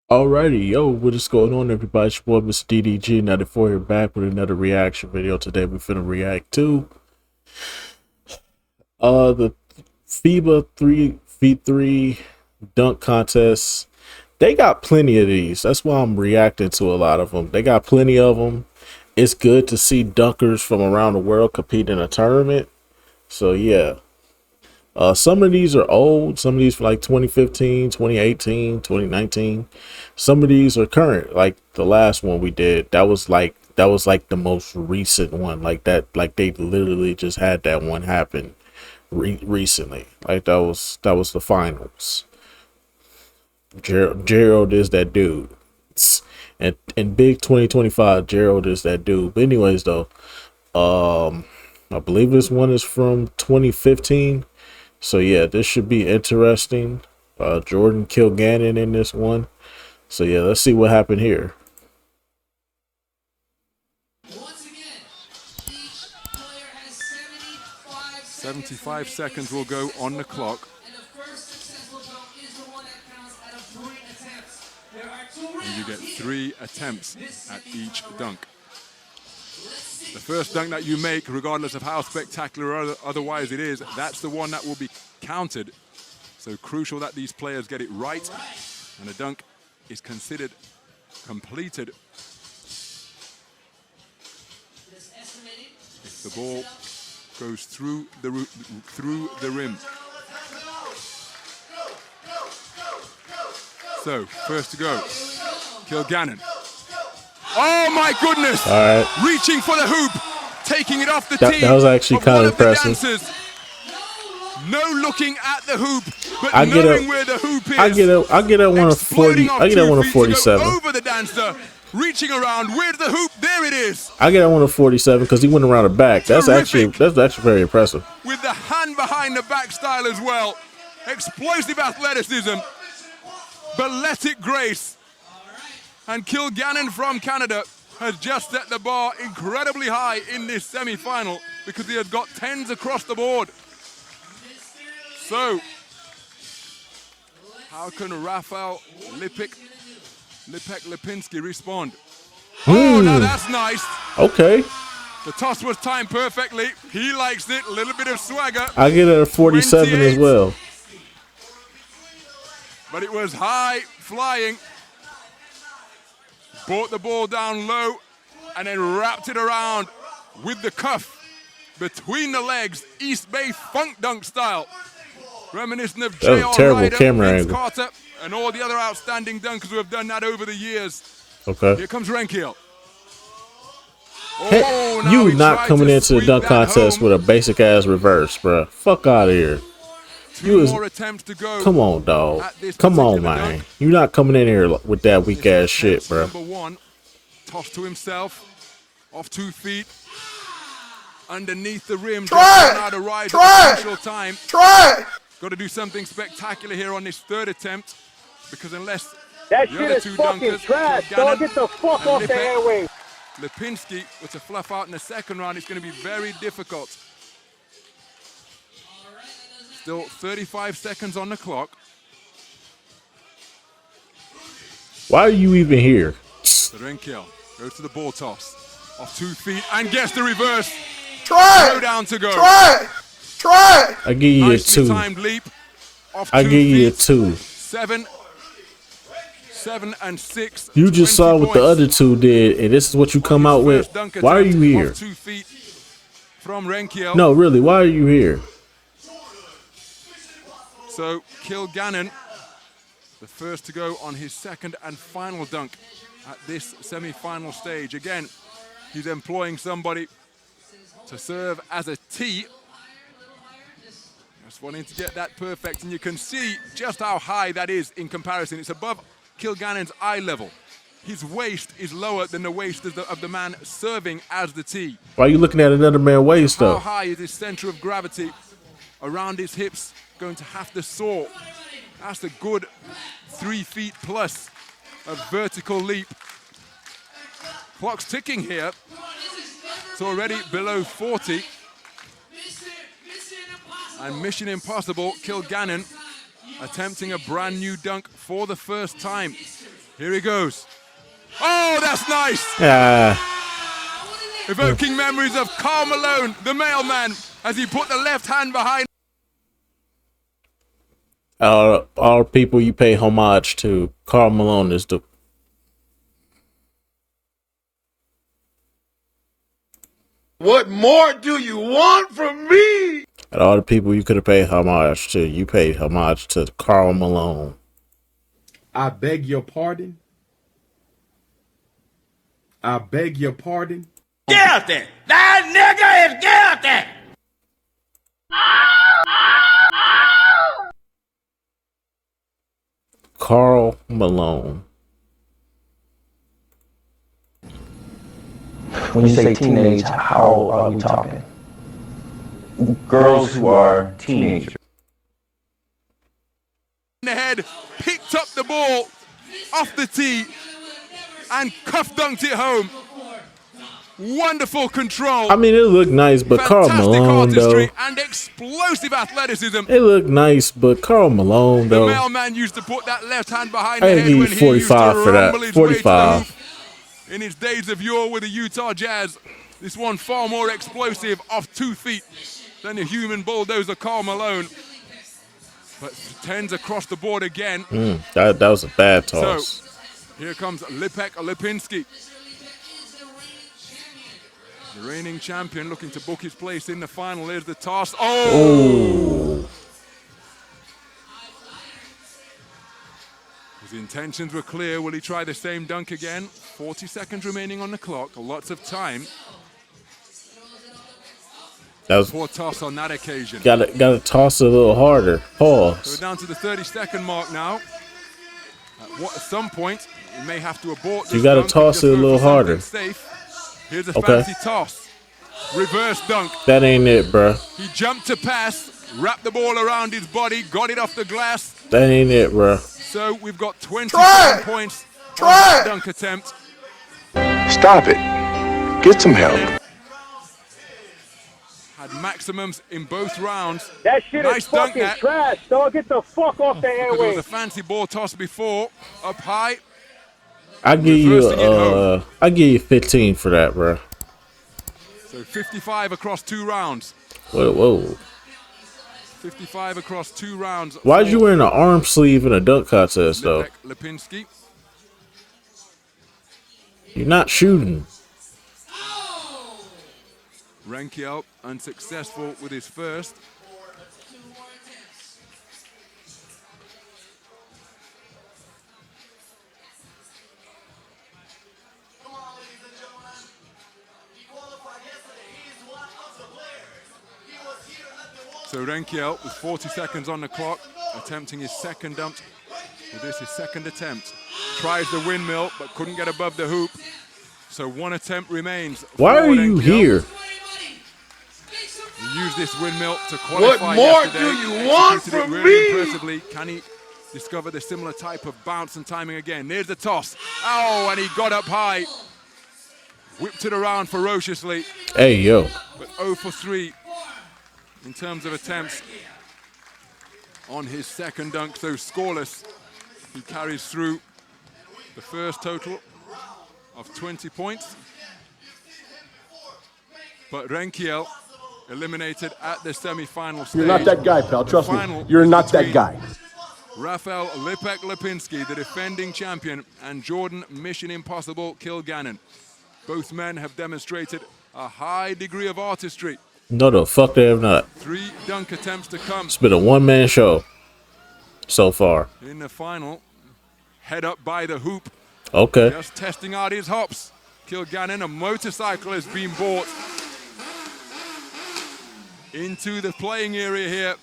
Alrighty, yo, what is going on, everybody? It's your boy, Mr. DDG94 here, back with another reaction video. Today, we're finna react to the FIBA 3v3 dunk contest. They got plenty of these. That's why I'm reacting to a lot of them. They got plenty of them. It's good to see dunkers from around the world compete in a tournament. So yeah. Some of these are old, some of these for like 2015, 2018, 2019. Some of these are current, like the last one we did. That was like the most recent one. Like they literally just had that one happen recently. Like that was the finals. Gerald is that dude. And in big 2025, Gerald is that dude. But anyways though, I believe this one is from 2015. So yeah, this should be interesting. Jordan Kilganon in this one. So yeah, let's see what happened here. Once again, each player has 75 seconds will go on the clock. and the first successful dunk is the one that counts out of 3 attempts. There are 2 And you get rounds 3 attempts at each dunk. The first dunk that you make, regardless of how spectacular or otherwise it is, that's the one that will be counted. So crucial that these players get it right, and the dunk is considered completed if the ball goes through the rim. So first to go, Kilganon. Oh my goodness! All right, Reaching for the hoop, taking it off the tee. that was actually kind of impressive. No looking at the hoop, but I get knowing a- where the hoop is. I get that one of 40. I get that one of 47. Over the dancer, reaching around. Where's the hoop? There it is. I get that one of 47 because he went around the back. That's actually very impressive. With the hand behind the back style as well. Explosive athleticism, but let it grace. And Kilganon from Canada has just set the bar incredibly high in this semi-final because he has got 10s across the board. So, how can Rafael Lipinski respond? Oh, now that's nice. Okay, The toss was timed perfectly. He likes it. A little bit of swagger. I get a 47 as 28. well. But it was high flying. Brought the ball down low and then wrapped it around with the cuff between the legs. East Bay funk dunk style. Reminiscent of That was J.R. a terrible Ryder, camera Vince angle. Carter, and all the other outstanding dunkers who have done that over the years. Okay. Here comes Renkiel. Hey, Oh, now you he not tried coming to into the sweep dunk that contest home. with a basic ass reverse, bruh. Fuck out of here. Two was- more attempts to go. Come on, dog. At this Come on, particular man. dunk. You not coming in here with that weak ass shit, Attempt bruh. Number 1, toss to himself, off 2 feet, underneath the rim. Try it! How to rise Try at it! the crucial time. Try it! Got to do something spectacular here on this 3rd attempt, because unless That the shit other is 2 fucking dunkers, trash, Kilganon dog. Get the fuck and off the airwaves. Lipinski were to fluff out in the 2nd round, it's going to be very difficult. Still 35 seconds on the clock. Why are you even here? Renkiel goes to the ball toss, off 2 feet, and gets the reverse. Try Throw it! down to go. Try it! Try it! I give you a Nicely 2. timed leap, off I 2 give you a feet. 2. 7 and 6. You just 20 saw what the points. other 2 did, and this is what you come out with. First dunk Why are attempt you here? off 2 feet from Renkiel. No, really, why are you here? So Kilganon, the first to go on his 2nd and final dunk at this semi-final stage. Again, he's employing somebody to serve as a tee. Just wanting to get that perfect, and you can see just how high that is in comparison. It's above Kilganon's eye level. His waist is lower than the waist of the man serving as the tee. Why are you looking at another man's waist, How though? high is his center of gravity around his hips going to have to soar? That's a good 3 feet plus of vertical leap. Clock's ticking here. It's already below 40. And Mission Impossible, Kilganon attempting a brand new dunk for the first time. Here he goes. Oh, that's nice. Evoking memories of Karl Malone, the mailman, as he put the left hand behind. All people you pay homage to, Karl Malone is the. What more do you want from me? And all the people you could have paid homage to, you paid homage to Karl Malone. I beg your pardon. I beg your pardon. Guilty! That nigga is guilty! Karl Malone. When you say teenage, how old are we talking? Girls who are teenagers. In the head, picked up the ball off the tee and cuff dunked it home. Wonderful control. I mean, it looked nice, but Karl Malone, though. And explosive athleticism. It looked nice, but Karl Malone, The though. mailman used to put that left hand behind I the head give you when he 45 used to for that. rumble his way to the 45. hoop. In his days of yore with the Utah Jazz, this one far more explosive off 2 feet than the human bulldozer Karl Malone. But tends across the board again. That was a bad toss. So here comes Lipek Lipinski. The reigning champion looking to book his place in the final. Here's the toss. Oh! His intentions were clear. Will he try the same dunk again? 40 seconds remaining on the clock. Lots of time. That was Poor toss on that occasion. gotta toss it a little harder. So we're Pause. down to the 30-second mark now. At some point, you may have to abort this You gotta dunk and toss just it a go little for something harder. Safe. Here's a Okay. fancy toss. Reverse dunk. That ain't it, bruh. He jumped to pass, wrapped the ball around his body, got it off the glass. That ain't it, bruh. So we've got 27 Try it. points on Try that it. dunk attempt. Stop it. Get some help. Had maximums in both rounds. That shit Nice is dunk, fucking that. trash, dog. Get the fuck off the Because there was a airwaves. fancy ball toss before, up high. I give Reversing it home. you 15 for that, bruh. So 55 across 2 rounds. Whoa. 55 across 2 rounds. Why'd for you wearing an arm sleeve in a dunk contest, though? Lipek Lipinski. You're not shooting. Renkiel unsuccessful with his first. So Renkiel with 40 seconds on the clock, attempting his second dunk. With this, his second attempt. Tries the windmill, but couldn't get above the hoop. So 1 attempt remains. Why for are you Renkiel. here? He used this windmill to qualify What more yesterday. do you want Executed it from really me? impressively. Can he discover the similar type of bounce and timing again? There's the toss. Oh, and he got up high. Whipped it around ferociously. Hey, yo. But 0 for 3 in terms of attempts on his second dunk. So scoreless. He carries through the first total of 20 points. But Renkiel eliminated at the semi-final stage. You're not that guy, pal. Trust me. Final You're is not that between guy. Rafael Lipek Lipinski, the defending champion, and Jordan Mission Impossible Kilganon. Both men have demonstrated a high degree of artistry. No, the fuck they have not. 3 dunk attempts to come It's been a one-man show so far. in the final. Head up by the hoop, Okay. just testing out his hops. Kilganon, a motorcycle has been brought into the playing area here.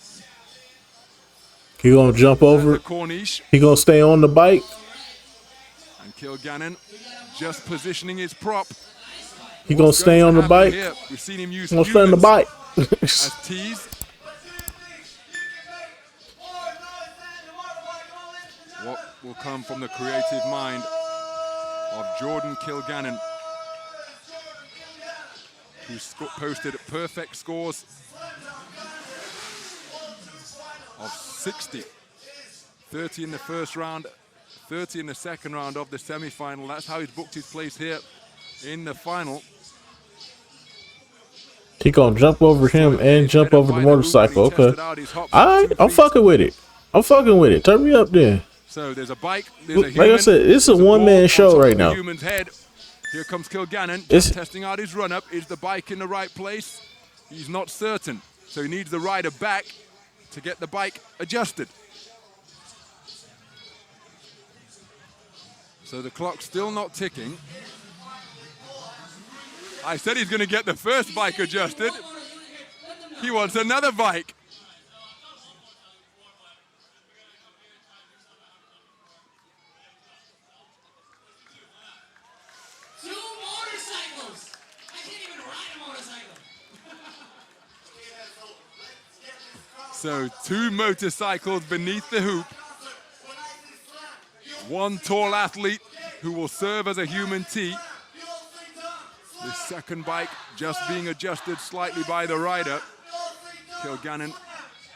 He gonna jump At over the it. Corniche. He gonna stay on the bike. And Kilganon just positioning his prop. He gonna What's stay going on to the happen bike. here? We've seen him use He gonna stay on the humans bike. as tees. What will come from the creative mind of Jordan Kilganon, who posted perfect scores of 60. 30 in the first round, 30 in the second round of the semi-final. That's how he's booked his place here in the final. He gonna jump over him and jump over the motorcycle. Okay. I'm fucking with it. I'm fucking with it. Turn me up then. So there's a bike. There's a Like human, I said, it's a one-man show right now. Human's head. Here comes Kilganon, just testing out his run-up. Is the bike in the right place? He's not certain. So he needs the rider back to get the bike adjusted. So the clock's still not ticking. I said he's going to get the first bike adjusted. He wants another bike. Two motorcycles. I can't even ride a motorcycle. So 2 motorcycles beneath the hoop. 1 tall athlete who will serve as a human tee. The second bike just being adjusted slightly by the rider. Kilganon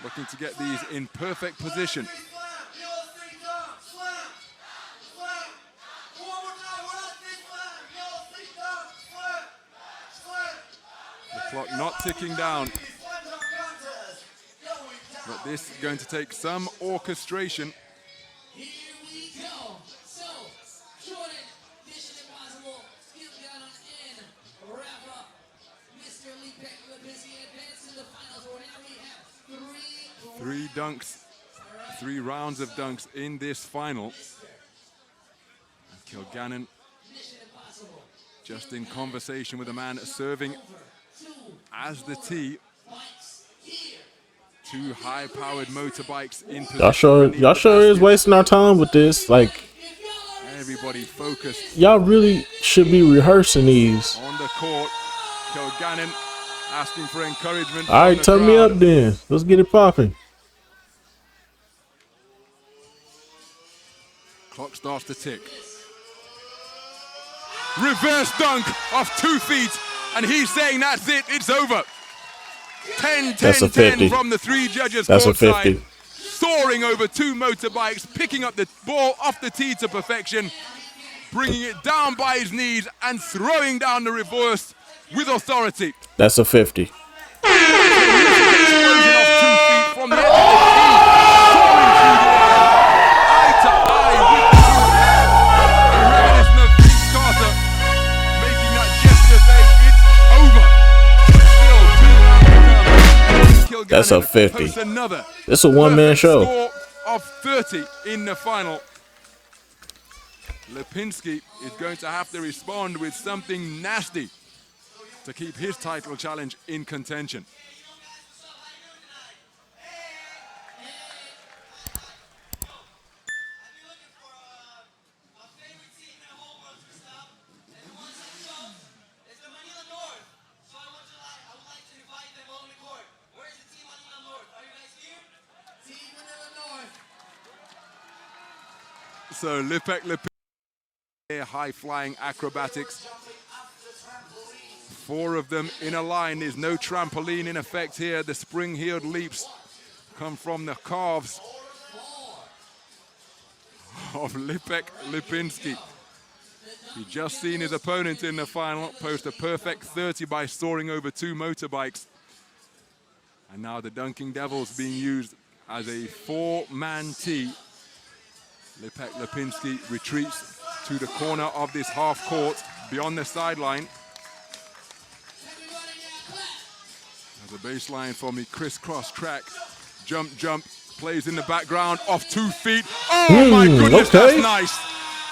looking to get these in perfect position. The clock not ticking down. But this is going to take some orchestration. Here we go. So, Jordan, Mission Impossible, Kilganon in, wrap up. Mr. Lipek advanced to the finals, where now we have 3 dunks, 3 rounds of dunks in this final. And Kilganon just in conversation with a man serving as the tee. 2 high-powered motorbikes in position. Y'all sure is wasting our time with this. Like, everybody focused y'all really should be rehearsing these. on the court. Kilganon asking for encouragement. All right, turn me up then. Let's get it popping. Clock starts to tick. Reverse dunk off 2 feet, and he's saying that's it. It's over. 10, 10, 10 from the 3 judges. That's a 50. Soaring over 2 motorbikes, picking up the ball off the tee to perfection, bringing it down by his knees and throwing down the reverse with authority. That's a 50. Explosion off 2 feet from the edge of the tee, soaring through the air, eye to eye with the hoop. A reminiscent of Vince Carter, making that gesture saying it's over. That's a 50. Another It's a one-man show. score of 30 in the final. Lipinski is going to have to respond with something nasty to keep his title challenge in contention. So Lipek, high-flying acrobatics. 4 of them in a line. There's no trampoline in effect here. The spring-heeled leaps come from the calves of Lipek Lipinski. He just seen his opponent in the final post a perfect 30 by soaring over 2 motorbikes. And now the Dunking Devils being used as a 4-man tee. Lipek Lipinski retreats to the corner of this half court beyond the sideline. There's a baseline for me, crisscross track, jump, plays in the background off 2 feet. Oh my goodness, okay. That's nice.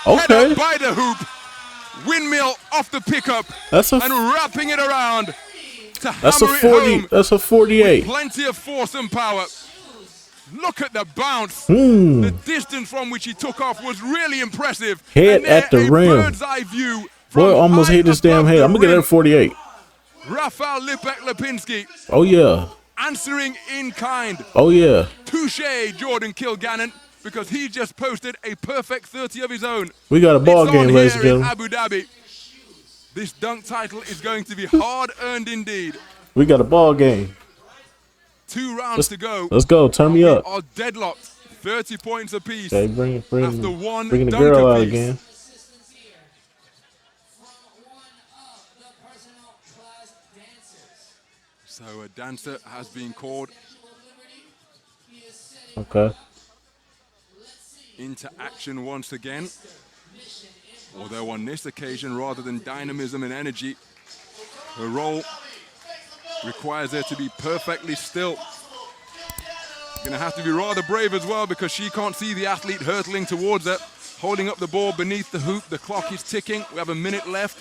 Okay. Head up by the hoop, windmill off the pickup, and wrapping it around to that's a hammer 40. it home. That's a 48. With plenty of force and power. Look at the bounce. The distance from which he took off was really impressive. Head at the rim. Bird's eye view. Boy, almost hit this damn head. I'm going to get it at 48. Rafael Lipek Lipinski. Oh, yeah. Answering in kind. Oh, yeah. Touche, Jordan Kilganon, because he just posted a perfect 30 of his own. We got a ball It's game, on ladies and here in gentlemen. Abu Dhabi. This dunk title is going to be hard-earned indeed. We got a ball game. 2 rounds to go. Let's go. Turn me up. Are deadlocked 30 points apiece Okay, after one bringing the dunk girl out apiece. again. Assistance here from one of the personal class dancers. So a dancer has been called He is setting Okay. into action once again. Although on this occasion, rather than dynamism and energy, her role requires her to be perfectly still. Gonna have to be rather brave as well because she can't see the athlete hurtling towards her, holding up the ball beneath the hoop. The clock is ticking. We have a minute left.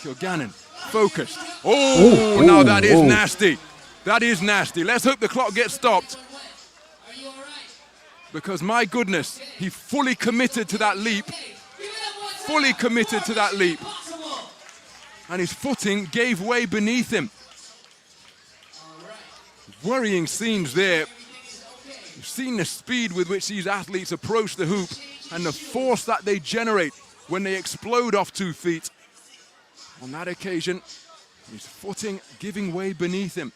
Kilganon, focused. Oh, now that is nasty. That is nasty. Let's hope the clock gets stopped. Because my goodness, he fully committed to that leap. Fully committed to that leap. And his footing gave way beneath him. Worrying scenes there. You've seen the speed with which these athletes approach the hoop and the force that they generate when they explode off 2 feet. On that occasion, his footing giving way beneath him.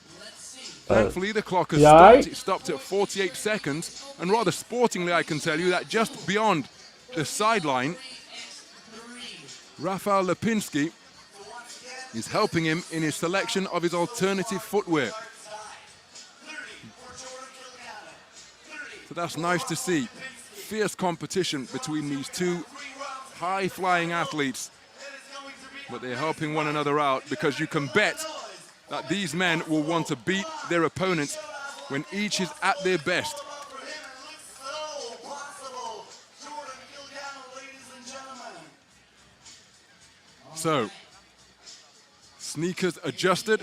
Thankfully, the clock has stopped. It stopped at 48 seconds. And rather sportingly, I can tell you that just beyond the sideline, Rafael Lipinski is helping him in his selection of his alternative footwear. So that's nice to see. Fierce competition between these two high-flying athletes. But they're helping one another out because you can bet that these men will want to beat their opponents when each is at their best. So, sneakers adjusted.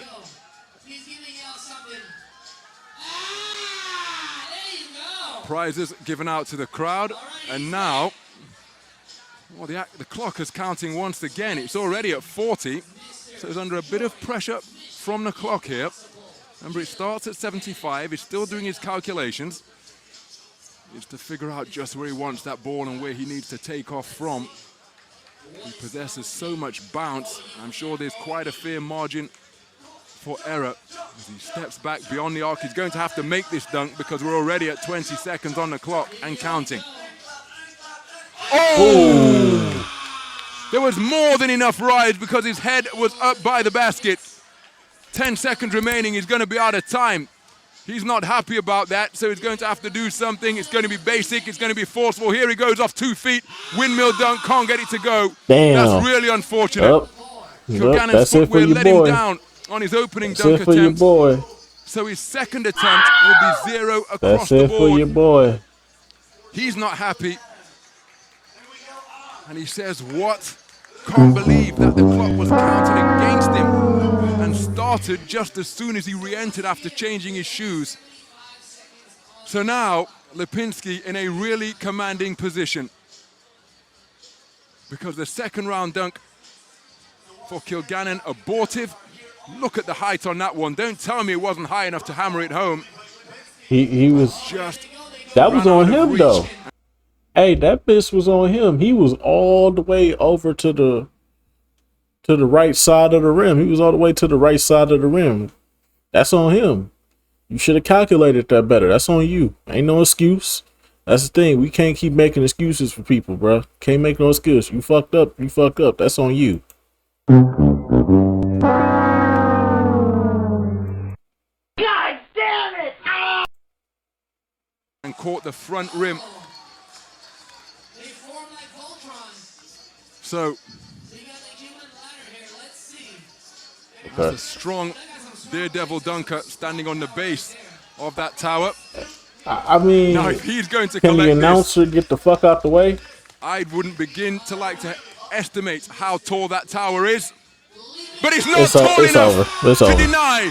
He's giving out something. There you go. Prizes given out to the crowd. And now, well, the clock is counting once again. It's already at 40. So he's under a bit of pressure from the clock here. Remember, it starts at 75. He's still doing his calculations. It's to figure out just where he wants that ball and where he needs to take off from. He possesses so much bounce. I'm sure there's quite a fair margin for error. As he steps back beyond the arc, he's going to have to make this dunk because we're already at 20 seconds on the clock and counting. Oh! There was more than enough rise because his head was up by the basket. 10 seconds remaining, he's going to be out of time. He's not happy about that, so he's going to have to do something. It's going to be basic, it's going to be forceful. Here he goes off 2 feet. Windmill dunk, can't get it to go. Damn. That's really unfortunate. Kilganon's footwear let him down on his opening dunk for attempt. your boy. So his second attempt will be 0 across That's the it board. for your boy. He's not happy. And he says, what? Can't believe that the clock was counted against him and started just as soon as he re-entered after changing his shoes. So now, Lipinski in a really commanding position because the second round dunk for Kilganon abortive. Look at the height on that one. Don't tell me it wasn't high enough to hammer it home. He was Just that was ran on out of him reach. though. Hey, that bitch was on him. He was all the way over to the right side of the rim. He was all the way to the right side of the rim. That's on him. You should have calculated that better. That's on you. Ain't no excuse. That's the thing. We can't keep making excuses for people, bro. Can't make no excuse. You fucked up. You fucked up. That's on you. God damn it! And caught the front rim. They form like Voltron. So They got the human ladder here. Let's see. that's a strong daredevil dunker standing on the base of that tower. I mean, Now, if he's going to can the collect this, announcer get the fuck out the way? I wouldn't begin to like to estimate how tall that tower is. But it's not It's tall enough over. It's to over. deny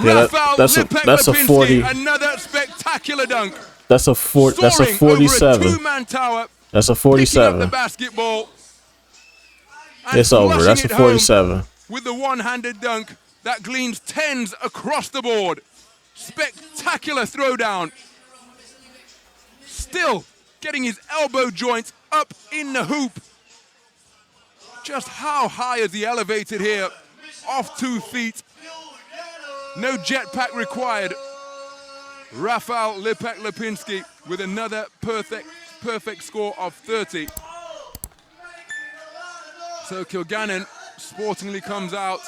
Yeah, Rafael that's a Lipinski 40. another spectacular dunk. That's a That's a Soaring 47. over a two-man tower, That's a picking up the 47. basketball. And It's over. That's a flushing it home 47. with the one-handed dunk that gleans tens across the board. Spectacular throwdown. Still getting his elbow joint up in the hoop. Just how high is he elevated here? Off 2 feet. No jetpack required. Rafael Lipek-Lipinski with another perfect score of 30. So Kilganon sportingly comes out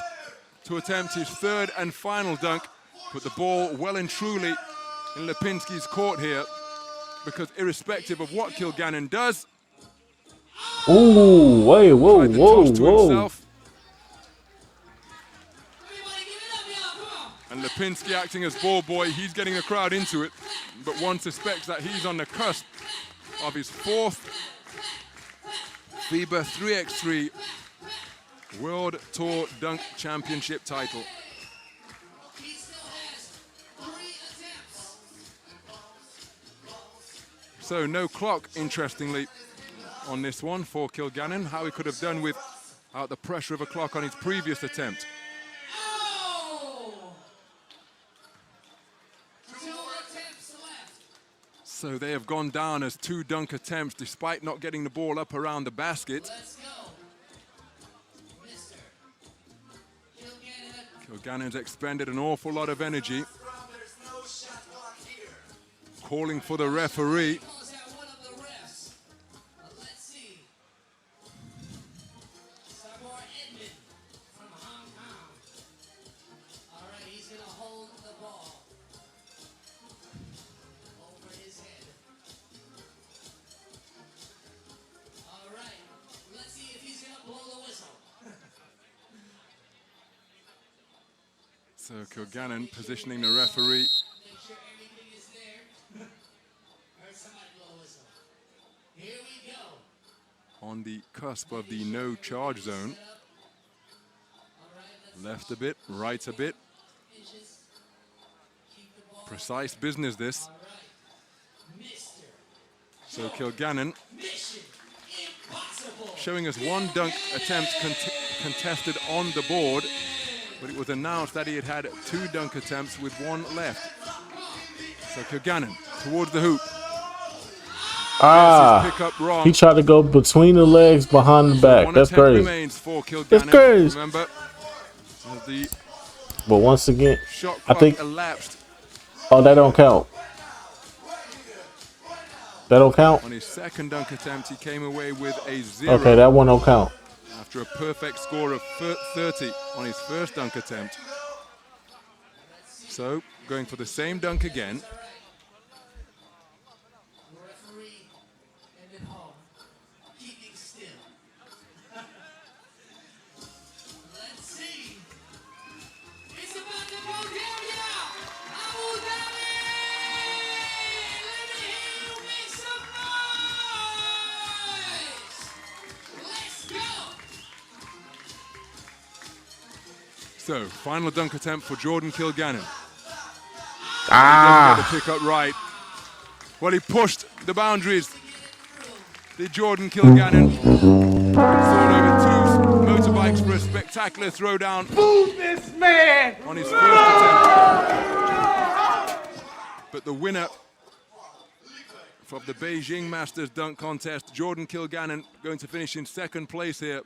to attempt his third and final dunk, but the ball well and truly in Lipinski's court here, because irrespective of what Kilganon does, Ooh, wait, whoa, tried the whoa, toss to whoa. himself. And Lipinski acting as ball boy, he's getting the crowd into it, but one suspects that he's on the cusp of his fourth FIBA 3x3 World Tour Dunk Championship title. He still has 3 attempts. So no clock, interestingly, on this one for Kilganon. How he could have done without the pressure of a clock on his previous attempt. Oh! 2 attempts left. So they have gone down as 2 dunk attempts despite not getting the ball up around the basket. Let's go. Mr. Kilganon. Kilganon's expended an awful lot of energy, calling for the referee. Calls out one of the refs. Let's see. Sabor Edmond from Hong Kong. All right, he's going to hold the ball over his head. All right, let's see if he's going to blow the whistle. So Kilganon positioning the referee Make sure everything is there. Heard somebody blow a whistle. Here we go. on the cusp of the no charge zone. Left a bit, right a bit. Precise business this. So Kilganon showing us 1 dunk attempt contested on the board, but it was announced that he had had 2 dunk attempts with 1 left. So Kilganon towards the hoop. Pick up wrong. He tried to go between the legs, behind the back. That's crazy. Remains for Kilganon. That's crazy. Remember, the But once again, shot I clock think. elapsed Oh, that don't count. That don't count. on his second dunk attempt. He came away with a 0. Okay, that one don't count. After a perfect score of 30 on his first dunk attempt. So, going for the same dunk again. Referee and at home, keeping still. Let's see. It's about to go down now. Abu Dhabi! Let me hear you make some noise. Let's go. So, final dunk attempt for Jordan Kilganon. He doesn't get the pick up right. Well, he pushed the boundaries. Did Jordan Kilganon. Soared over 2 motorbikes for a spectacular throwdown. Move this man! On his first attempt. But the winner of the Beijing Masters dunk contest, Jordan Kilganon, going to finish in 2nd place here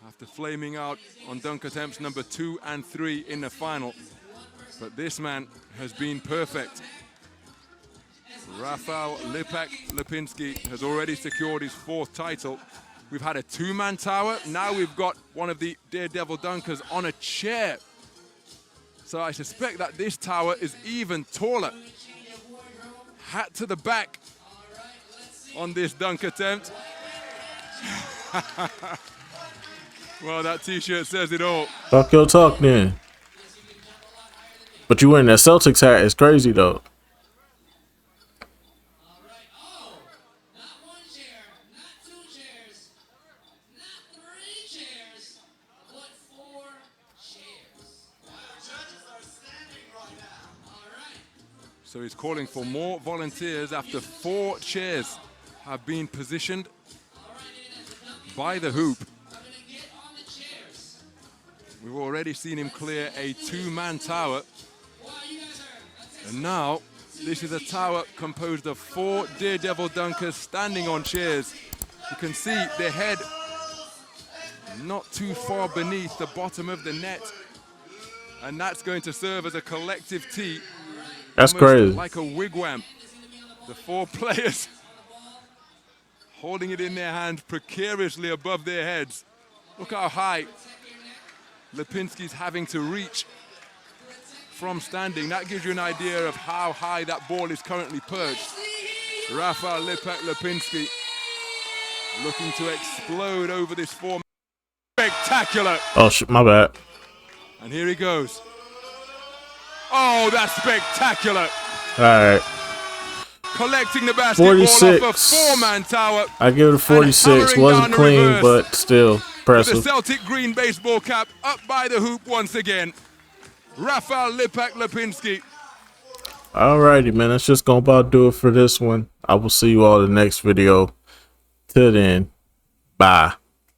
after flaming out on dunk attempts number 2 and 3 in the final. But this man has been perfect. Rafael Lipek-Lipinski has already secured his 4th title. We've had a 2-man tower. Now we've got one of the Daredevil dunkers on a chair. So I suspect that this tower is even taller. Hat to the back on this dunk attempt. Well, that t-shirt says it all. Talk your talk then. But you wearing that Celtics hat is crazy though. Not 1 chair, not 2 chairs, not 3 chairs, but 4 chairs. Judges are standing right now. All right. So he's calling for more volunteers after 4 chairs have been positioned by the hoop. We've already seen him clear a 2-man tower. And now, this is a tower composed of 4 Daredevil dunkers standing on chairs. You can see their head not too far beneath the bottom of the net. And that's going to serve as a collective tee That's almost crazy. like a wigwam. The 4 players holding it in their hands precariously above their heads. Look how high Lipinski's having to reach from standing. That gives you an idea of how high that ball is currently perched. Rafael Lipinski looking to explode over this 4. Spectacular. Oh shit, my bad. And here he goes. Oh, that's spectacular. All right. Collecting the basketball 46. off a 4-man tower. I give it a 46. Wasn't clean, but still With impressive. the Celtic green baseball cap up by the hoop once again. Rafael Lipinski. Alrighty, man. That's just gonna about do it for this one. I will see you all in the next video. Till then, bye.